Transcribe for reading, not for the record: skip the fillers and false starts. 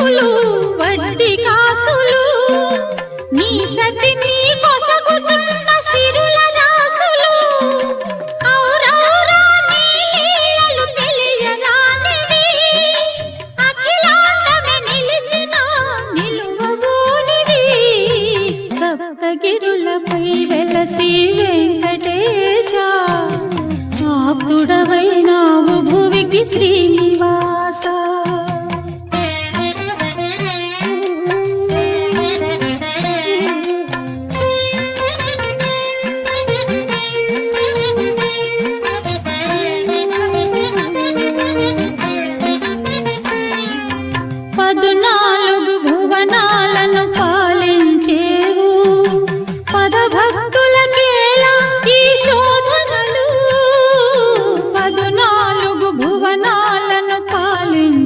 అప్పులు వడ్డీ కాసులు నీ సతి నీ కొసగుచున్న సిరుల రాసులు ఔరౌరా నీ లీలలు తెలియరానివి అఖిలాండమే నిలిచిన నిలువబోనివి సప్తగిరులపై వెలసి వెంకటేశ ఆప్తుడవైనావు భువికి శ్రీనివాస పదున